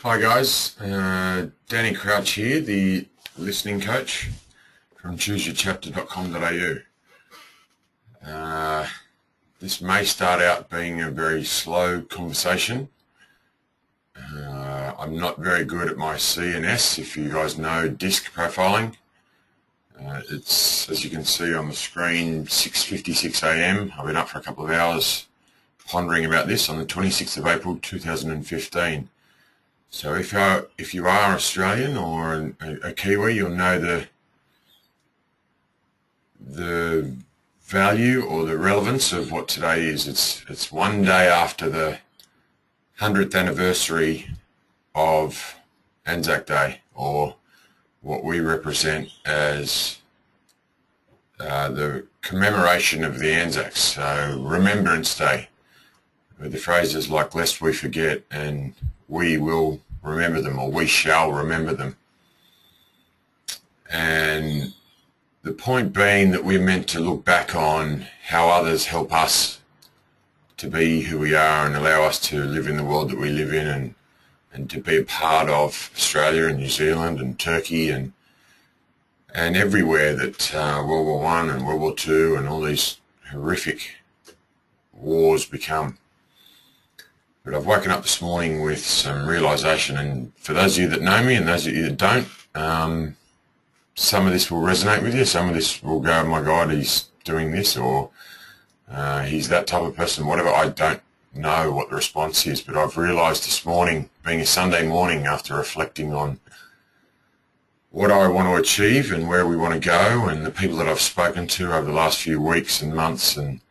Hi guys, Danny Crouch here, the listening coach from chooseyourchapter.com.au. This may start out being a very slow conversation. I'm not very good at my CNS, if you guys know disc profiling. It's, as you can see on the screen, 6:56 a.m. I've been up for a couple of hours pondering about this on the 26th of April 2015. So if you are Australian or a Kiwi, you'll know the value or the relevance of what today is. It's one day after the 100th anniversary of Anzac Day, or what we represent as the commemoration of the Anzacs, so Remembrance Day, with the phrases like "lest we forget" and "we will remember them," or "we shall remember them." And the point being that we're meant to look back on how others help us to be who we are and allow us to live in the world that we live in, and to be a part of Australia and New Zealand and Turkey and everywhere that World War I and World War II and all these horrific wars become. But I've woken up this morning with some realisation, and for those of you that know me and those of you that don't, some of this will resonate with you, some of this will go, "Oh my God, he's doing this," or "he's that type of person," whatever. I don't know what the response is, but I've realised this morning, being a Sunday morning, after reflecting on what I want to achieve and where we want to go and the people that I've spoken to over the last few weeks and months and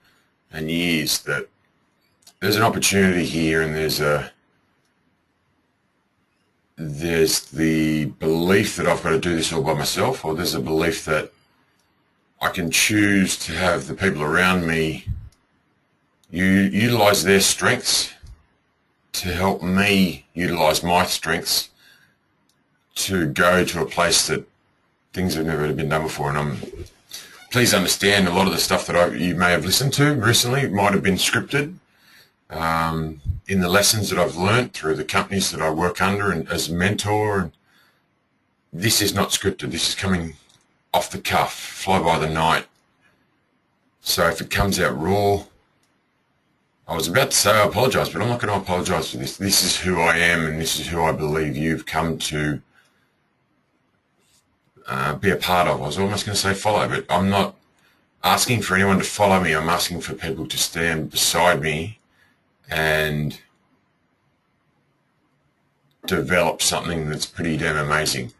years, that there's an opportunity here, and there's the belief that I've got to do this all by myself, or there's a belief that I can choose to have the people around me utilise their strengths to help me utilise my strengths to go to a place that things have never been done before. And please understand, a lot of the stuff that you may have listened to recently might have been scripted. In the lessons that I've learnt through the companies that I work under and as a mentor, and this is not scripted. This is coming off the cuff, fly by the night. So if it comes out raw, I was about to say I apologise, but I'm not going to apologise for this. This is who I am, and this is who I believe you've come to be a part of. I was almost going to say follow, but I'm not asking for anyone to follow me. I'm asking for people to stand beside me and develop something that's pretty damn amazing.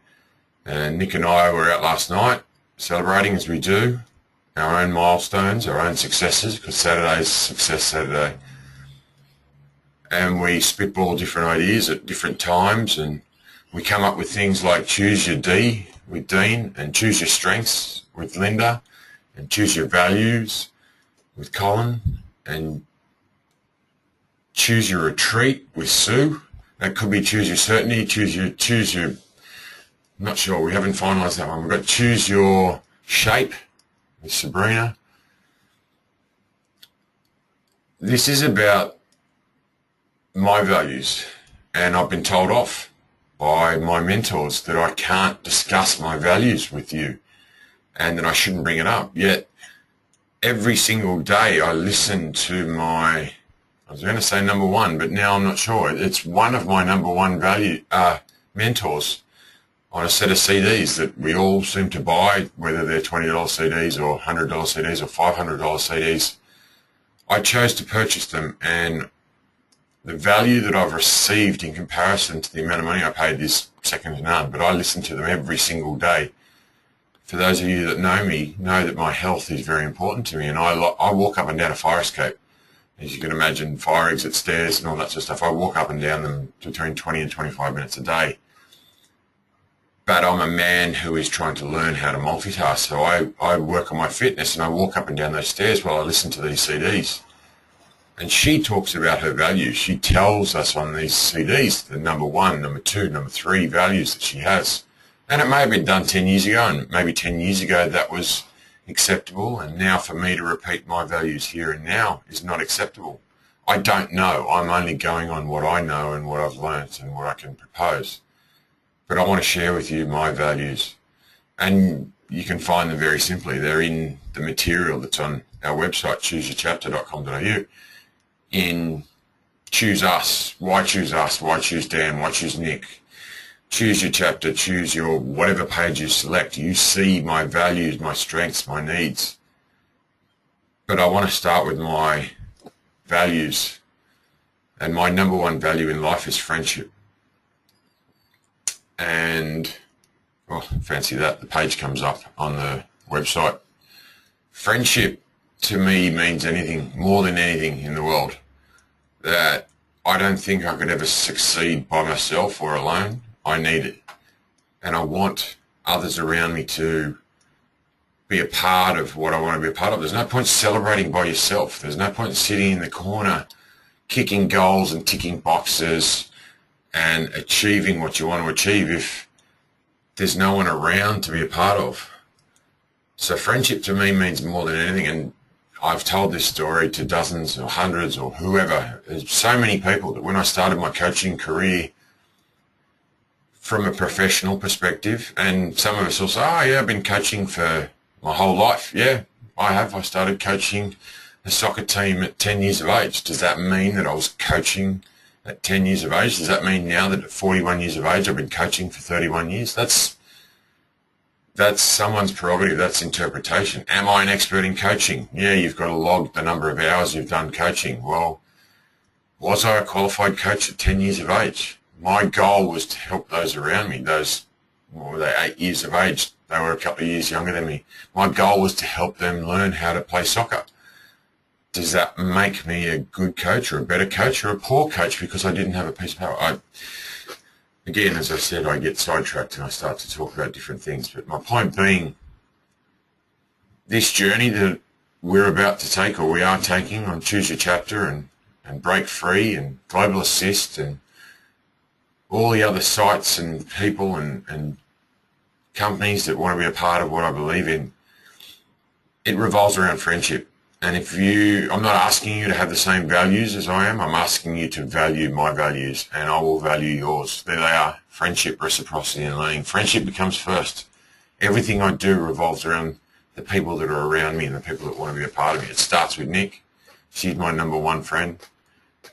And Nick and I were out last night celebrating, as we do, our own milestones, our own successes, because Saturday's Success Saturday. And we spitball different ideas at different times, and we come up with things like choose your D with Dean, and choose your strengths with Linda, and choose your values with Colin, and choose your retreat with Sue. That could be choose your certainty, choose your, I'm not sure, we haven't finalised that one. We've got choose your shape with Sabrina. This is about my values, and I've been told off by my mentors that I can't discuss my values with you and that I shouldn't bring it up. Yet every single day I listen to my, I was going to say number one, but now I'm not sure. It's one of my number one mentors on a set of CDs that we all seem to buy, whether they're $20 CDs or $100 CDs or $500 CDs. I chose to purchase them, and the value that I've received in comparison to the amount of money I paid is second to none, but I listen to them every single day. For those of you that know me, know that my health is very important to me, and I walk up and down a fire escape. As you can imagine, fire exit stairs and all that sort of stuff. I walk up and down them between 20 and 25 minutes a day. But I'm a man who is trying to learn how to multitask. So I work on my fitness, and I walk up and down those stairs while I listen to these CDs. And she talks about her values. She tells us on these CDs the number one, number two, number three values that she has. And it may have been done 10 years ago, and maybe 10 years ago that was acceptable, and now for me to repeat my values here and now is not acceptable. I don't know. I'm only going on what I know and what I've learnt and what I can propose. But I want to share with you my values. And you can find them very simply. They're in the material that's on our website, chooseyourchapter.com.au. In choose us. Why choose us? Why choose Dan? Why choose Nick? Choose your chapter, choose your whatever page you select. You see my values, my strengths, my needs. But I want to start with my values. And my number one value in life is friendship. And, oh, fancy that, the page comes up on the website. Friendship to me means anything, more than anything in the world. That I don't think I could ever succeed by myself or alone. I need it. And I want others around me to be a part of what I want to be a part of. There's no point celebrating by yourself. There's no point sitting in the corner kicking goals and ticking boxes and achieving what you want to achieve if there's no one around to be a part of. So friendship to me means more than anything. And I've told this story to dozens or hundreds or whoever. There's so many people that when I started my coaching career from a professional perspective, and some of us will say, oh yeah, I've been coaching for my whole life. Yeah, I have. I started coaching a soccer team at 10 years of age. Does that mean that I was coaching at 10 years of age? Does that mean now that at 41 years of age I've been coaching for 31 years? That's someone's prerogative. That's interpretation. Am I an expert in coaching? Yeah, you've got to log the number of hours you've done coaching. Well, was I a qualified coach at 10 years of age? My goal was to help those around me. Those, what were they, 8 years of age? They were a couple of years younger than me. My goal was to help them learn how to play soccer. Does that make me a good coach or a better coach or a poor coach because I didn't have a piece of power? Again, as I said, I get sidetracked and I start to talk about different things. But my point being, this journey that we're about to take, or we are taking, on Choose Your Chapter and Break Free and Global Assist and all the other sites and people and companies that want to be a part of what I believe in, it revolves around friendship. And I'm not asking you to have the same values as I am. I'm asking you to value my values, and I will value yours. There they are: friendship, reciprocity, and learning. Friendship becomes first. Everything I do revolves around the people that are around me and the people that want to be a part of me. It starts with Nick. She's my number one friend.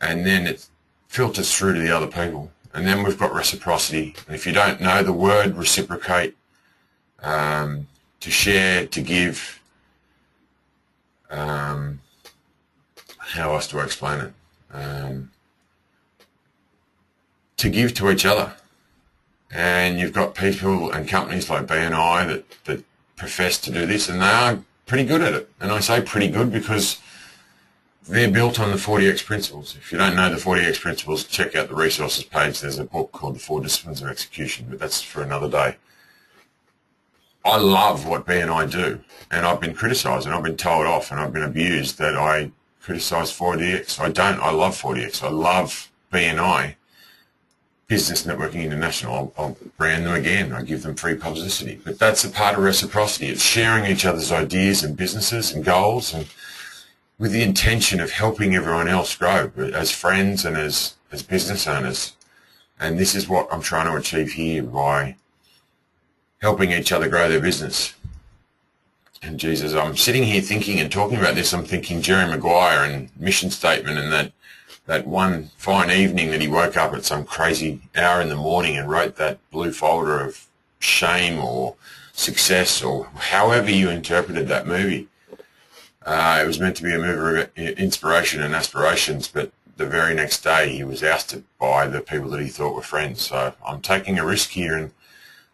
And then it filters through to the other people. And then we've got reciprocity. And if you don't know the word reciprocate, to share, to give, how else do I explain it? To give to each other. And you've got people and companies like BNI that profess to do this, and they are pretty good at it. And I say pretty good because they're built on the 40X principles. If you don't know the 40X principles, check out the resources page. There's a book called The 4 Disciplines of Execution, but that's for another day. I love what BNI do, and I've been criticised and I've been told off and I've been abused that I criticise 40X. I don't. I love 40X. I love BNI, Business Networking International. I'll brand them again. I give them free publicity. But that's a part of reciprocity. It's sharing each other's ideas and businesses and goals, and with the intention of helping everyone else grow as friends and as business owners. And this is what I'm trying to achieve here by helping each other grow their business. And Jesus, I'm sitting here thinking and talking about this, I'm thinking Jerry Maguire and mission statement, and that one fine evening that he woke up at some crazy hour in the morning and wrote that blue folder of shame or success, or however you interpreted that movie. It was meant to be a movie of inspiration and aspirations, but the very next day he was ousted by the people that he thought were friends. So I'm taking a risk here, and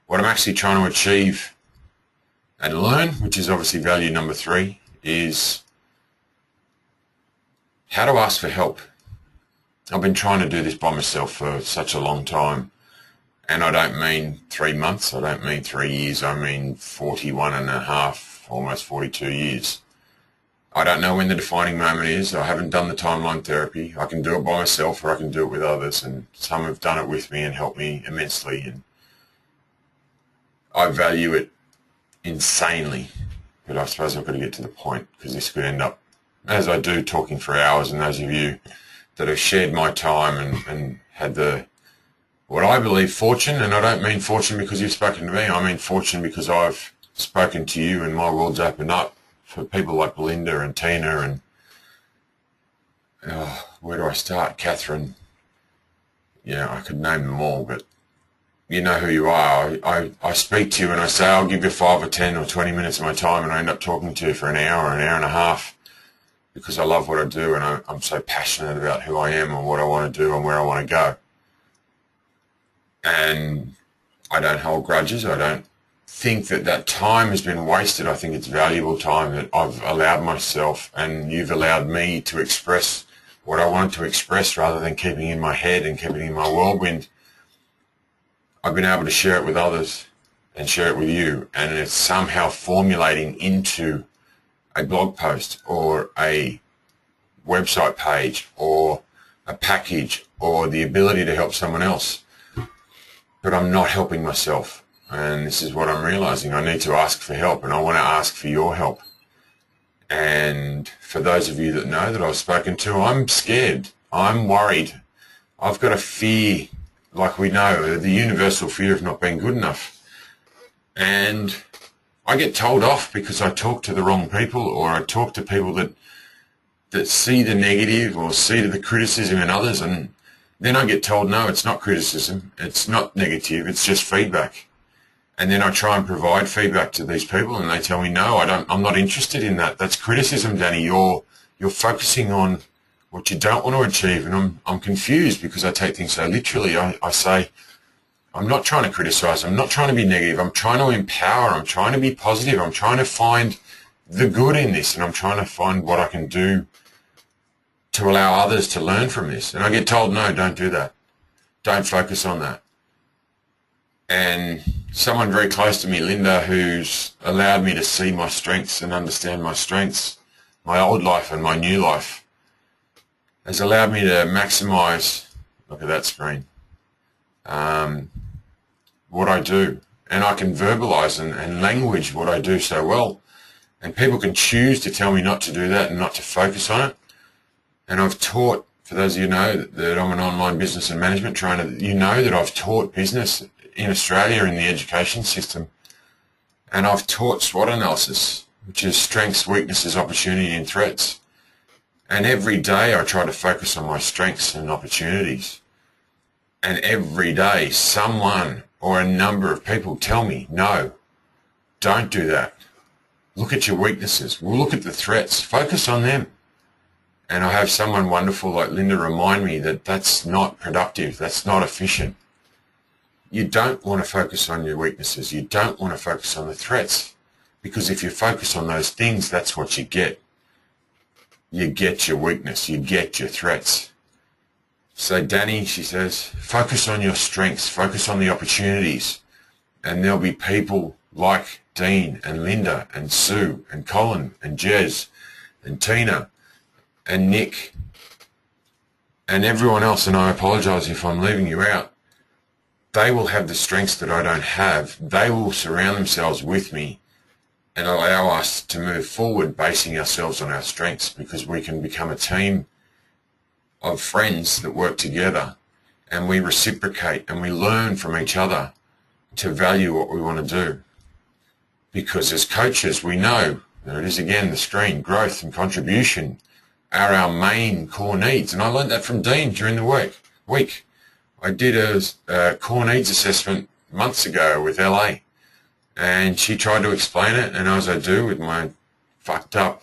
what I'm actually trying to achieve and learn, which is obviously value number 3, is how to ask for help. I've been trying to do this by myself for such a long time, and I don't mean 3 months, I don't mean 3 years, I mean 41 and a half, almost 42 years. I don't know when the defining moment is. I haven't done the timeline therapy. I can do it by myself or I can do it with others, and some have done it with me and helped me immensely, and I value it insanely. But I suppose I've got to get to the point, because this could end up as I do, talking for hours, and those of you that have shared my time and had what I believe fortune, and I don't mean fortune because you've spoken to me, I mean fortune because I've spoken to you and my world's opened up for people like Belinda and Tina and where do I start? Catherine. Yeah, I could name them all, but you know who you are. I speak to you and I say I'll give you 5 or 10 or 20 minutes of my time, and I end up talking to you for an hour and a half because I love what I do, and I'm so passionate about who I am and what I want to do and where I want to go. And I don't hold grudges. I don't think that time has been wasted. I think it's valuable time that I've allowed myself and you've allowed me to express what I wanted to express rather than keeping in my head and keeping in my whirlwind. I've been able to share it with others and share it with you, and it's somehow formulating into a blog post or a website page or a package or the ability to help someone else. But I'm not helping myself, and this is what I'm realizing. I need to ask for help, and I want to ask for your help. And for those of you that know that I've spoken to, I'm scared. I'm worried. I've got a fear, like we know, the universal fear of not being good enough. And I get told off because I talk to the wrong people, or I talk to people that see the negative or see the criticism in others, and then I get told, no, it's not criticism, it's not negative, it's just feedback. And then I try and provide feedback to these people, and they tell me, no, I'm not interested in that. That's criticism, Danny. You're focusing on what you don't want to achieve. And I'm confused because I take things so literally. I say, I'm not trying to criticize. I'm not trying to be negative. I'm trying to empower. I'm trying to be positive. I'm trying to find the good in this, and I'm trying to find what I can do to allow others to learn from this. And I get told, no, don't do that. Don't focus on that. And someone very close to me, Linda, who's allowed me to see my strengths and understand my strengths, my old life and my new life, has allowed me to maximize, look at that screen, what I do. And I can verbalize and language what I do so well. And people can choose to tell me not to do that and not to focus on it. And I've taught, for those of you who know that I'm an online business and management trainer, you know that I've taught business in Australia in the education system, and I've taught SWOT analysis, which is strengths, weaknesses, opportunity and threats. And every day I try to focus on my strengths and opportunities, and every day someone or a number of people tell me, no, don't do that. Look at your weaknesses. We'll look at the threats. Focus on them. And I have someone wonderful like Linda remind me that that's not productive. That's not efficient. You don't want to focus on your weaknesses. You don't want to focus on the threats, because if you focus on those things, that's what you get. You get your weakness. You get your threats. So Danny, she says, focus on your strengths. Focus on the opportunities. And there'll be people like Dean and Linda and Sue and Colin and Jez and Tina and Nick and everyone else, and I apologize if I'm leaving you out. They will have the strengths that I don't have. They will surround themselves with me and allow us to move forward basing ourselves on our strengths, because we can become a team of friends that work together, and we reciprocate and we learn from each other to value what we want to do. Because as coaches, we know, there it is again, the screen, growth and contribution are our main core needs. And I learned that from Dean during the week. I did a core needs assessment months ago with LA, and she tried to explain it, and as I do with my fucked up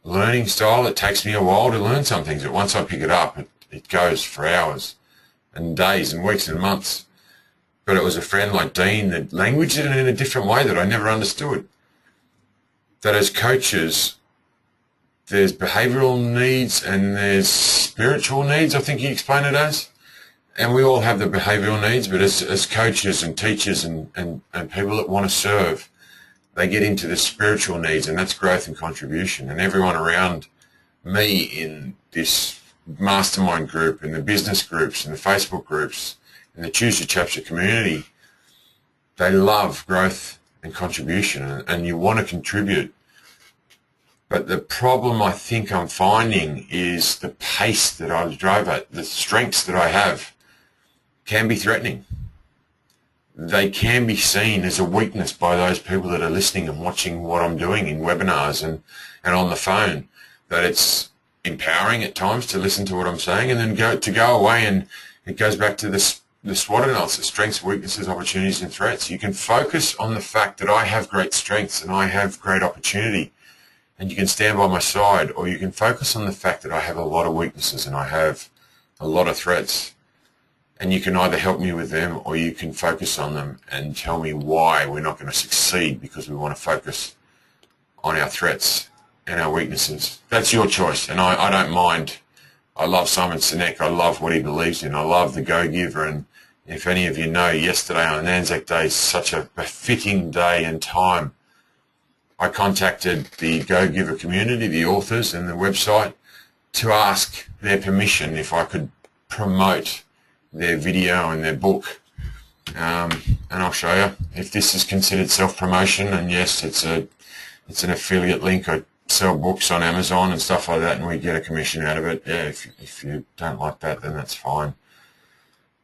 learning style, it takes me a while to learn some things, but once I pick it up, it goes for hours and days and weeks and months. But it was a friend like Dean that languaged it in a different way that I never understood. That as coaches, there's behavioural needs and there's spiritual needs, I think he explained it as. And we all have the behavioural needs, but as coaches and teachers and people that want to serve, they get into the spiritual needs, and that's growth and contribution. And everyone around me in this mastermind group, in the business groups, in the Facebook groups, in the Choose Your Chapter community, they love growth and contribution, and you want to contribute. But the problem I think I'm finding is the pace that I drove at, the strengths that I have can be threatening. They can be seen as a weakness by those people that are listening and watching what I'm doing in webinars and on the phone, that it's empowering at times to listen to what I'm saying and then go away, and it goes back to the SWOT analysis: strengths, weaknesses, opportunities and threats. You can focus on the fact that I have great strengths and I have great opportunity, and you can stand by my side, or you can focus on the fact that I have a lot of weaknesses and I have a lot of threats, and you can either help me with them or you can focus on them and tell me why we're not going to succeed because we want to focus on our threats and our weaknesses. That's your choice, and I don't mind. I love Simon Sinek. I love what he believes in. I love the Go-Giver, and if any of you know, yesterday on Anzac Day is such a fitting day and time. I contacted the Go-Giver community, the authors and the website, to ask their permission if I could promote their video and their book. And I'll show you if this is considered self-promotion. And yes, it's an affiliate link. I sell books on Amazon and stuff like that, and we get a commission out of it. Yeah, if you don't like that, then that's fine.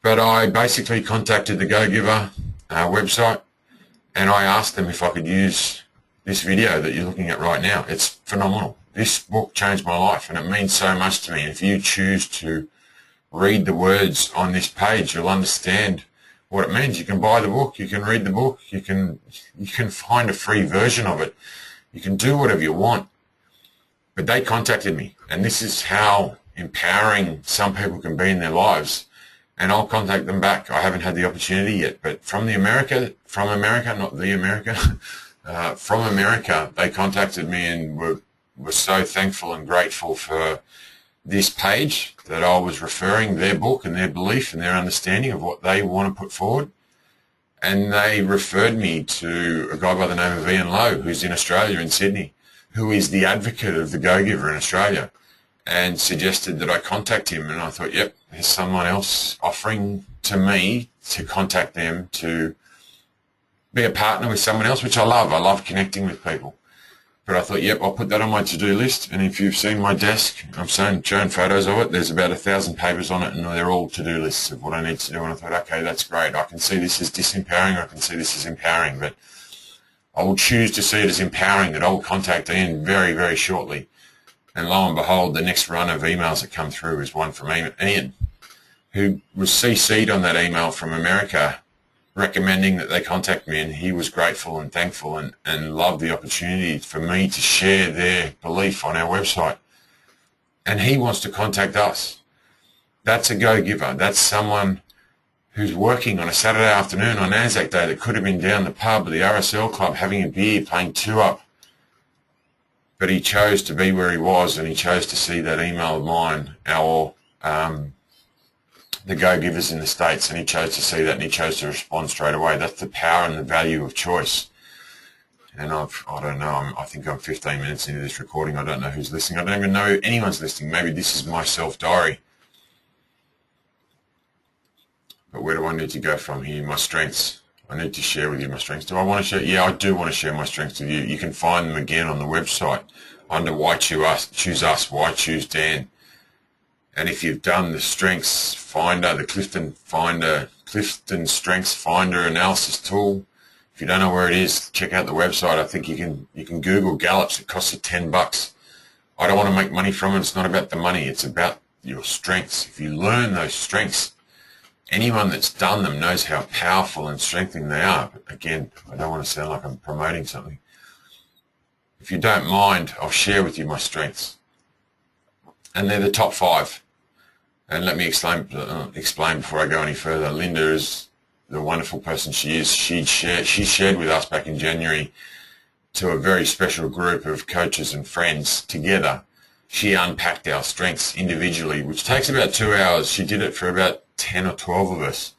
But I basically contacted the Go-Giver website, and I asked them if I could use this video that you're looking at right now. It's phenomenal. This book changed my life, and it means so much to me. If you choose to read the words on this page, you'll understand what it means. You can buy the book, you can read the book, you can find a free version of it. You can do whatever you want. But they contacted me, and this is how empowering some people can be in their lives. And I'll contact them back. I haven't had the opportunity yet, but from America, not the America, from America, they contacted me and were so thankful and grateful for this page that I was referring their book and their belief and their understanding of what they want to put forward. And they referred me to a guy by the name of Ian Lowe, who's in Australia, in Sydney, who is the advocate of the Go-Giver in Australia, and suggested that I contact him. And I thought, yep, there's someone else offering to me to contact them to be a partner with someone else, which I love. I love connecting with people. But I thought, yep, I'll put that on my to-do list. And if you've seen my desk, I'm showing photos of it. There's about 1,000 papers on it, and they're all to-do lists of what I need to do. And I thought, okay, that's great. I can see this as disempowering. I can see this as empowering. But I will choose to see it as empowering, that I will contact Ian very, very shortly. And lo and behold, the next run of emails that come through is one from Ian, who was CC'd on that email from America, recommending that they contact me, and he was grateful and thankful and loved the opportunity for me to share their belief on our website. And he wants to contact us. That's a Go-Giver. That's someone who's working on a Saturday afternoon on Anzac Day that could have been down the pub or the RSL club having a beer, playing two up. But he chose to be where he was, and he chose to see that email of mine, the Go-Givers in the States, and he chose to see that, and he chose to respond straight away. That's the power and the value of choice. And I don't know, I think I'm 15 minutes into this recording. I don't know who's listening. I don't even know anyone's listening. Maybe this is my self-diary. But where do I need to go from here? My strengths. I need to share with you my strengths. Do I want to share? Yeah, I do want to share my strengths with you. You can find them again on the website under Why Choose Us, Why Choose Dan. And if you've done the Strengths Finder, the Clifton Strengths Finder analysis tool, if you don't know where it is, check out the website. I think you can Google Gallups. It costs you $10. I don't want to make money from it. It's not about the money. It's about your strengths. If you learn those strengths, anyone that's done them knows how powerful and strengthening they are. But again, I don't want to sound like I'm promoting something. If you don't mind, I'll share with you my strengths. And they're the top 5. And let me explain before I go any further. Linda is the wonderful person she is. She shared with us back in January to a very special group of coaches and friends together. She unpacked our strengths individually, which takes about 2 hours. She did it for about 10 or 12 of us.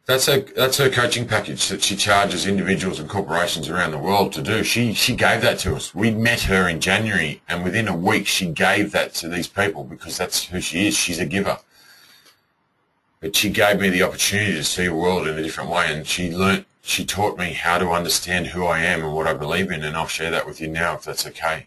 That's her coaching package that she charges individuals and corporations around the world to do. She gave that to us. We met her in January, and within a week she gave that to these people because that's who she is. She's a giver. But she gave me the opportunity to see a world in a different way, and she learnt she taught me how to understand who I am and what I believe in, and I'll share that with you now if that's okay.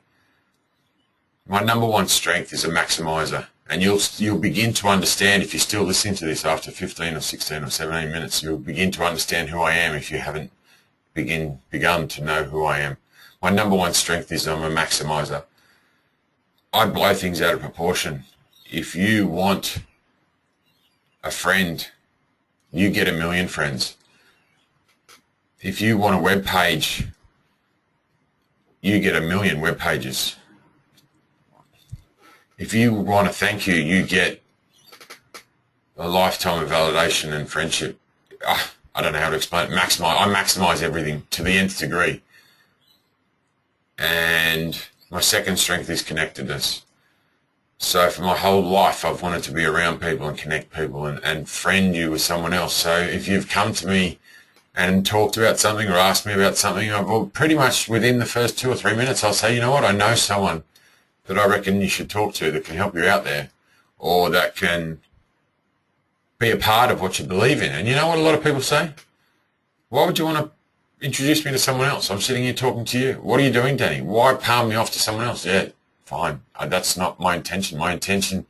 My number one strength is a maximizer, and you'll begin to understand if you're still listening to this after 15 or 16 or 17 minutes. You'll begin to understand who I am if you haven't begun to know who I am. My number one strength is I'm a maximizer. I blow things out of proportion. If you want a friend, you get 1 million friends. If you want a web page, you get 1 million web pages. If you want a thank you, you get a lifetime of validation and friendship. I don't know how to explain it. I maximize everything to the nth degree. And my second strength is connectedness. So for my whole life, I've wanted to be around people and connect people and friend you with someone else. So if you've come to me and talked about something or asked me about something, I've pretty much within the first 2 or 3 minutes, I'll say, you know what, I know someone that I reckon you should talk to that can help you out there, or that can be a part of what you believe in. And you know what a lot of people say? Why would you want to introduce me to someone else? I'm sitting here talking to you. What are you doing, Danny? Why palm me off to someone else? Yeah, fine. That's not my intention. My intention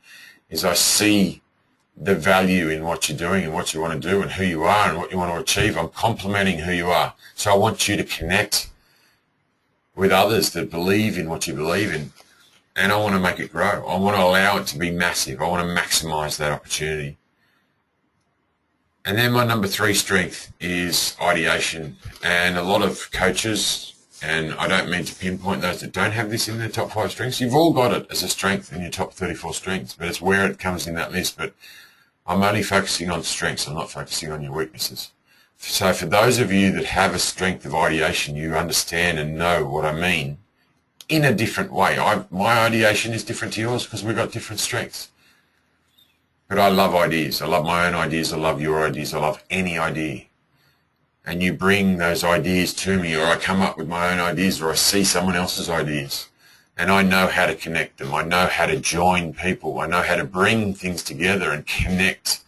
is I see the value in what you're doing and what you want to do and who you are and what you want to achieve. I'm complimenting who you are. So I want you to connect with others that believe in what you believe in. And I want to make it grow. I want to allow it to be massive. I want to maximize that opportunity. And then my number 3 strength is ideation. And a lot of coaches, and I don't mean to pinpoint those that don't have this in their top 5 strengths, you've all got it as a strength in your top 34 strengths, but it's where it comes in that list. But I'm only focusing on strengths. I'm not focusing on your weaknesses. So for those of you that have a strength of ideation, you understand and know what I mean in a different way. My ideation is different to yours because we've got different strengths. But I love ideas. I love my own ideas. I love your ideas. I love any idea. And you bring those ideas to me, or I come up with my own ideas, or I see someone else's ideas. And I know how to connect them. I know how to join people. I know how to bring things together and connect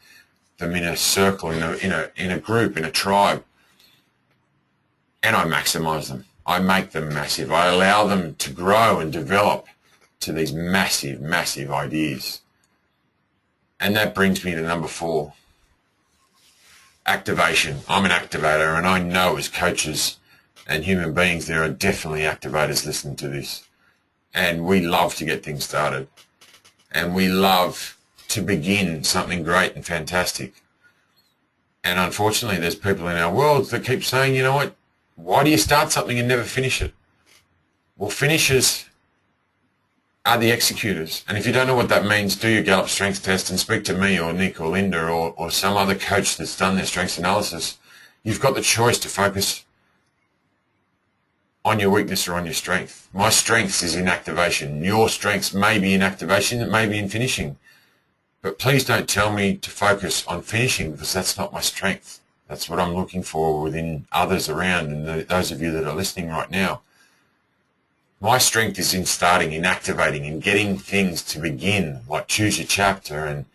them in a circle, in a group, in a tribe. And I maximize them. I make them massive. I allow them to grow and develop to these massive, massive ideas. And that brings me to number 4, activation. I'm an activator, and I know as coaches and human beings there are definitely activators listening to this. And we love to get things started. And we love to begin something great and fantastic. And unfortunately, there's people in our world that keep saying, you know what, why do you start something and never finish it? Well, finishers are the executors. And if you don't know what that means, do your Gallup strength test and speak to me or Nick or Linda or some other coach that's done their strengths analysis. You've got the choice to focus on your weakness or on your strength. My strengths is in activation. Your strengths may be in activation, it may be in finishing. But please don't tell me to focus on finishing, because that's not my strength. That's what I'm looking for within others around and those of you that are listening right now. My strength is in starting, in activating, in getting things to begin, like choose your chapter and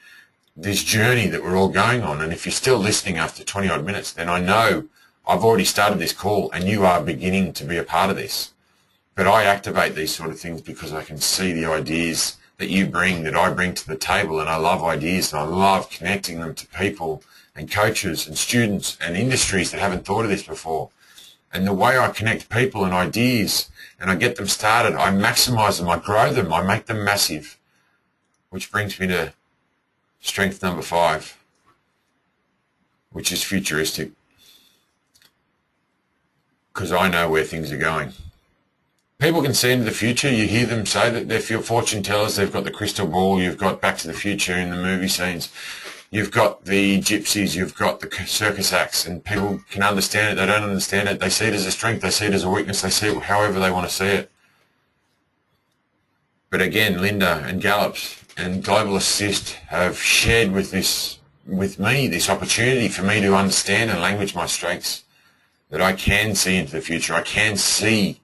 this journey that we're all going on. And if you're still listening after 20 odd minutes, then I know I've already started this call and you are beginning to be a part of this. But I activate these sort of things because I can see the ideas that you bring, that I bring to the table, and I love ideas and I love connecting them to people and coaches and students and industries that haven't thought of this before. And the way I connect people and ideas and I get them started, I maximize them, I grow them, I make them massive. Which brings me to strength number 5, which is futuristic. Because I know where things are going. People can see into the future. You hear them say that they're fortune tellers, they've got the crystal ball, you've got Back to the Future in the movie scenes. You've got the gypsies, you've got the circus acts, and people can understand it, they don't understand it, they see it as a strength, they see it as a weakness, they see it however they want to see it. But again, Linda and Gallups and Global Assist have shared with me this opportunity for me to understand and language my strengths, that I can see into the future, I can see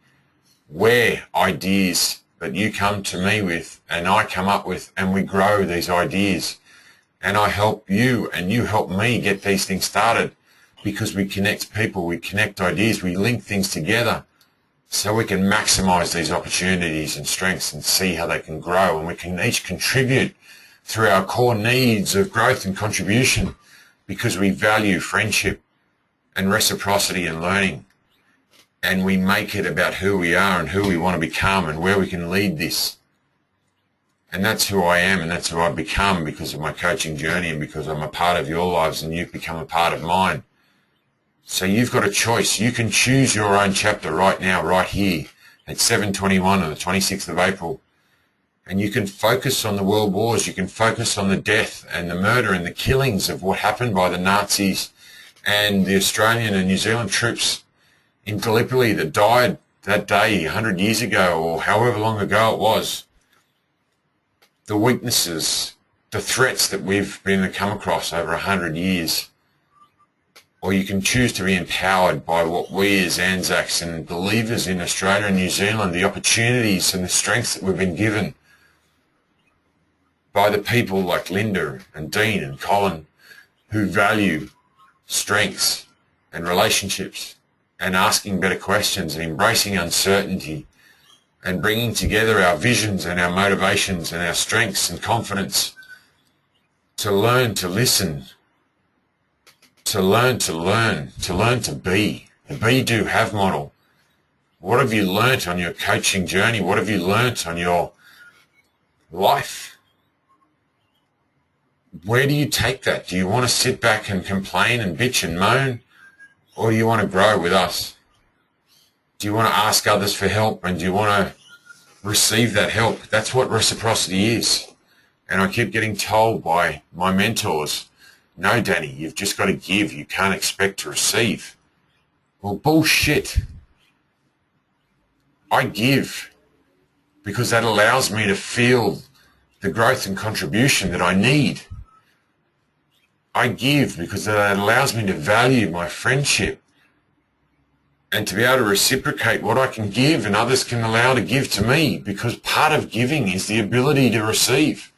where ideas that you come to me with and I come up with, and we grow these ideas. And I help you and you help me get these things started. because we connect people, we connect ideas, we link things together so we can maximize these opportunities and strengths and see how they can grow, and we can each contribute through our core needs of growth and contribution because we value friendship and reciprocity and learning, and we make it about who we are and who we want to become and where we can lead this. And that's who I am, and that's who I've become because of my coaching journey and because I'm a part of your lives and you've become a part of mine. So you've got a choice. You can choose your own chapter right now, right here at 7:21 on the 26th of April. And you can focus on the world wars. You can focus on the death and the murder and the killings of what happened by the Nazis and the Australian and New Zealand troops in Gallipoli that died that day 100 years ago or however long ago it was. The weaknesses, the threats that we've been come across over 100 years. Or you can choose to be empowered by what we as Anzacs and believers in Australia and New Zealand, the opportunities and the strengths that we've been given by the people like Linda and Dean and Colin who value strengths and relationships and asking better questions and embracing uncertainty and bringing together our visions and our motivations and our strengths and confidence to learn to listen, to learn to be, the be, do, have model. What have you learnt on your coaching journey? What have you learnt on your life? Where do you take that? Do you want to sit back and complain and bitch and moan? Or do you want to grow with us? Do you want to ask others for help, and do you want to receive that help? That's what reciprocity is. And I keep getting told by my mentors, no, Danny, you've just got to give. You can't expect to receive. Well, bullshit. I give because that allows me to feel the growth and contribution that I need. I give because that allows me to value my friendship and to be able to reciprocate what I can give and others can allow to give to me, because part of giving is the ability to receive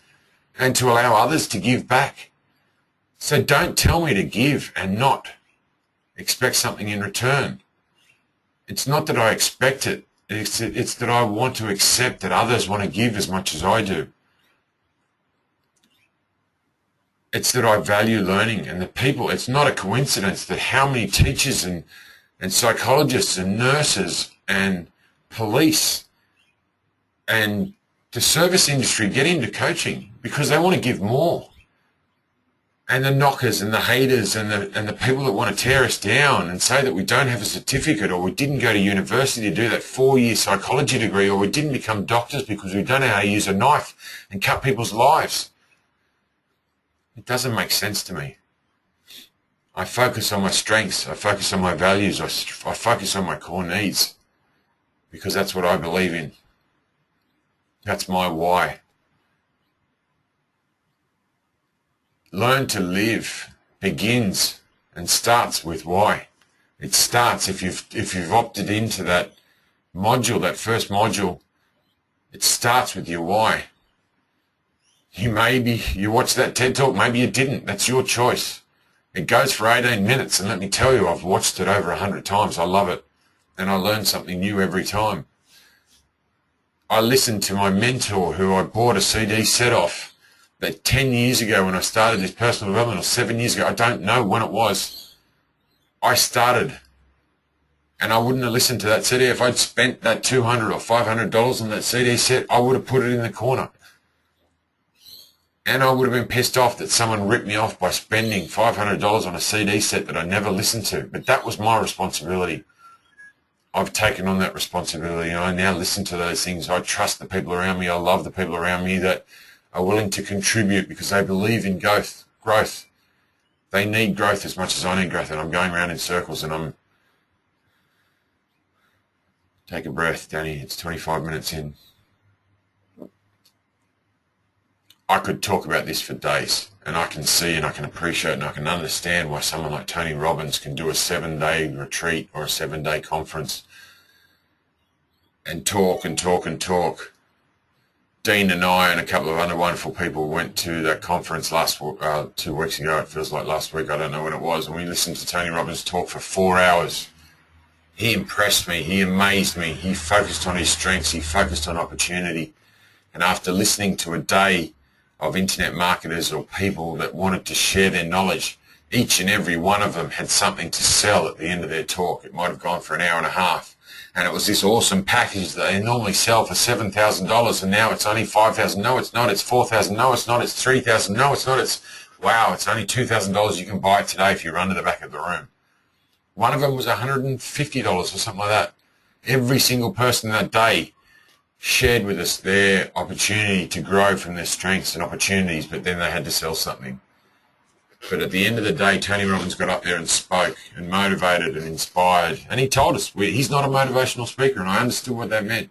and to allow others to give back. So don't tell me to give and not expect something in return. It's not that I expect it. It's that I want to accept that others want to give as much as I do. It's that I value learning and the people. It's not a coincidence that how many teachers and psychologists and nurses and police and the service industry get into coaching because they want to give more. And the knockers and the haters and the people that want to tear us down and say that we don't have a certificate, or we didn't go to university to do that 4-year psychology degree, or we didn't become doctors because we don't know how to use a knife and cut people's lives. It doesn't make sense to me. I focus on my strengths. I focus on my values. I focus on my core needs because that's what I believe in. That's my why. Learn to live begins and starts with why. It starts if you've opted into that module, that first module. It starts with your why. You watched that TED Talk, maybe you didn't. That's your choice. It goes for 18 minutes, and let me tell you, I've watched it over 100 times. I love it, and I learn something new every time. I listened to my mentor, who I bought a CD set off, that 10 years ago when I started this personal development, or 7 years ago, I don't know when it was. I started, and I wouldn't have listened to that CD. If I'd spent that $200 or $500 on that CD set, I would have put it in the corner. And I would have been pissed off that someone ripped me off by spending $500 on a CD set that I never listened to. But that was my responsibility. I've taken on that responsibility, and I now listen to those things. I trust the people around me. I love the people around me that are willing to contribute because they believe in growth. They need growth as much as I need growth, and I'm going around in circles, and I'm... Take a breath, Danny. It's 25 minutes in. I could talk about this for days, and I can see and I can appreciate and I can understand why someone like Tony Robbins can do a 7-day retreat or a 7-day conference and talk and talk and talk Dean and I and a couple of other wonderful people went to that conference 2 weeks ago. It feels like last week. I don't know when it was. And we listened to Tony Robbins talk for 4 hours. He impressed me. He amazed me. He focused on his strengths. He focused on opportunity. And after listening to a day of internet marketers or people that wanted to share their knowledge, each and every one of them had something to sell at the end of their talk. It might have gone for an hour and a half. And it was this awesome package that they normally sell for $7,000, and now it's only $5,000. No, it's not. It's $4,000. No, it's not. It's $3,000. No, it's not. It's, wow, it's only $2,000. You can buy it today if you run to the back of the room. One of them was $150 or something like that. Every single person that day shared with us their opportunity to grow from their strengths and opportunities, but then they had to sell something. But at the end of the day, Tony Robbins got up there and spoke and motivated and inspired. And he told us he's not a motivational speaker, and I understood what that meant.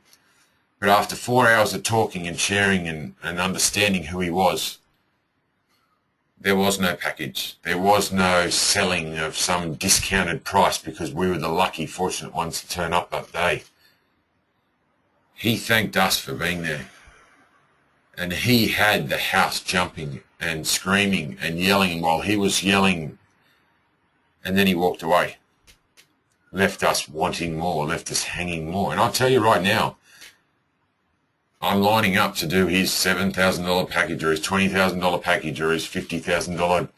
But after 4 hours of talking and sharing and understanding who he was, there was no package. There was no selling of some discounted price because we were the lucky, fortunate ones to turn up that day. He thanked us for being there. And he had the house jumping and screaming and yelling while he was yelling. And then he walked away. Left us wanting more, left us hanging more. And I'll tell you right now, I'm lining up to do his $7,000 package or his $20,000 package or his $50,000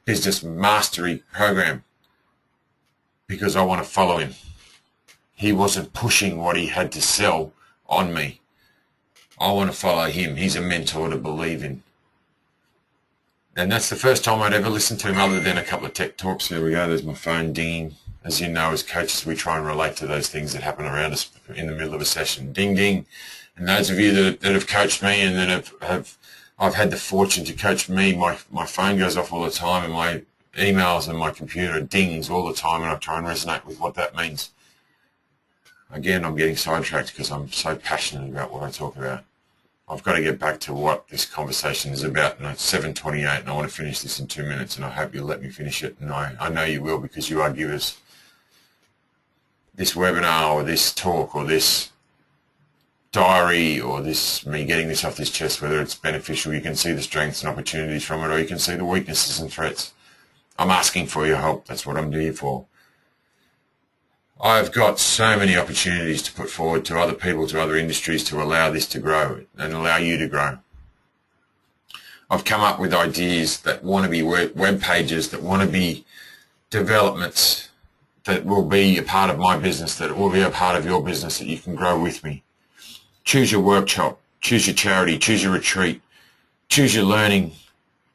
business mastery program because I want to follow him. He wasn't pushing what he had to sell on me. I want to follow him. He's a mentor to believe in. And that's the first time I'd ever listened to him other than a couple of tech talks. There we go. There's my phone dinging. As you know, as coaches, we try and relate to those things that happen around us in the middle of a session. Ding, ding. And those of you that have coached me and that I've had the fortune to coach me, my phone goes off all the time and my emails and my computer dings all the time, and I try and resonate with what that means. Again, I'm getting sidetracked because I'm so passionate about what I talk about. I've got to get back to what this conversation is about. And it's 7:28 and I want to finish this in 2 minutes, and I hope you'll let me finish it. And I know you will, because you are givers. This webinar or this talk or this diary or this me getting this off this chest, whether it's beneficial, you can see the strengths and opportunities from it, or you can see the weaknesses and threats. I'm asking for your help. That's what I'm here for. I've got so many opportunities to put forward to other people, to other industries, to allow this to grow and allow you to grow. I've come up with ideas that want to be web pages, that want to be developments that will be a part of my business, that will be a part of your business, that you can grow with me. Choose your workshop, choose your charity, choose your retreat, choose your learning,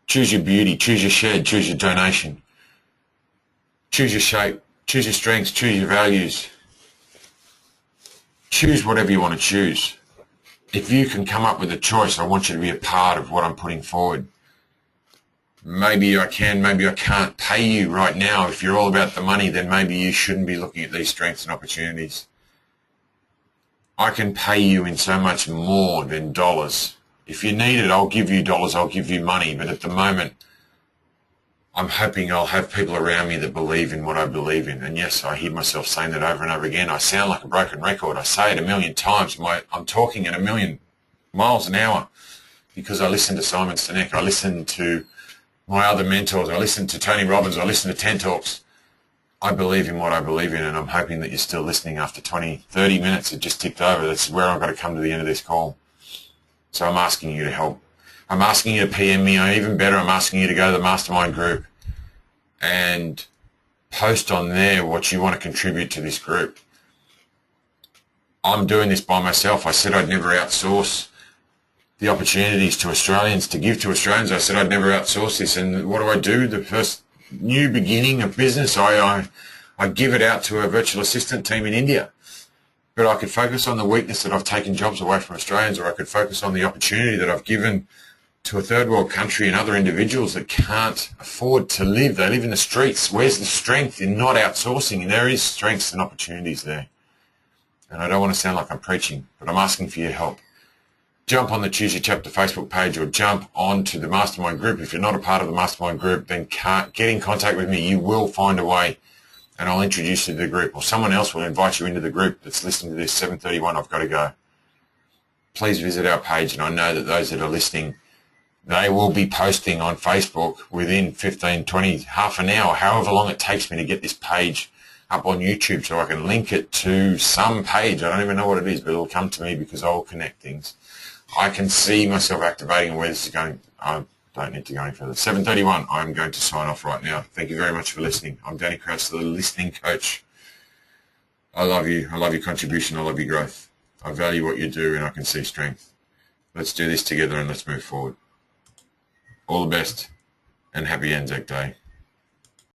choose your beauty, choose your shed, choose your donation, choose your shape. Choose your strengths, choose your values. Choose whatever you want to choose. If you can come up with a choice, I want you to be a part of what I'm putting forward. Maybe I can, maybe I can't pay you right now. If you're all about the money, then maybe you shouldn't be looking at these strengths and opportunities. I can pay you in so much more than dollars. If you need it, I'll give you dollars, I'll give you money. But at the moment, I'm hoping I'll have people around me that believe in what I believe in. And yes, I hear myself saying that over and over again. I sound like a broken record. I say it a million times. I'm talking at 1,000,000 miles an hour because I listen to Simon Sinek. I listen to my other mentors. I listen to Tony Robbins. I listen to 10 Talks. I believe in what I believe in, and I'm hoping that you're still listening after 20, 30 minutes. It just ticked over. That's where I've got to come to the end of this call. So I'm asking you to help. I'm asking you to PM me, or even better, I'm asking you to go to the mastermind group and post on there what you want to contribute to this group. I'm doing this by myself. I said I'd never outsource the opportunities to Australians, to give to Australians. I said I'd never outsource this. And what do? The first new beginning of business, I give it out to a virtual assistant team in India. But I could focus on the weakness that I've taken jobs away from Australians, or I could focus on the opportunity that I've given to a third world country and other individuals that can't afford to live. They live in the streets. Where's the strength in not outsourcing? And there is strengths and opportunities there. And I don't want to sound like I'm preaching, but I'm asking for your help. Jump on the Choose Your Chapter Facebook page, or jump onto the mastermind group. If you're not a part of the mastermind group, then get in contact with me. You will find a way, and I'll introduce you to the group, or someone else will invite you into the group that's listening to this. 7:31, I've got to go. please visit our page. And I know that those that are listening, they will be posting on Facebook within 15, 20, half an hour, however long it takes me to get this page up on YouTube so I can link it to some page. I don't even know what it is, but it'll come to me because I will connect things. I can see myself activating and where this is going. I don't need to go any further. 7:31, I'm going to sign off right now. Thank you very much for listening. I'm Danny Crouch, the listening coach. I love you. I love your contribution. I love your growth. I value what you do and I can see strength. Let's do this together and let's move forward. All the best and happy Anzac Day.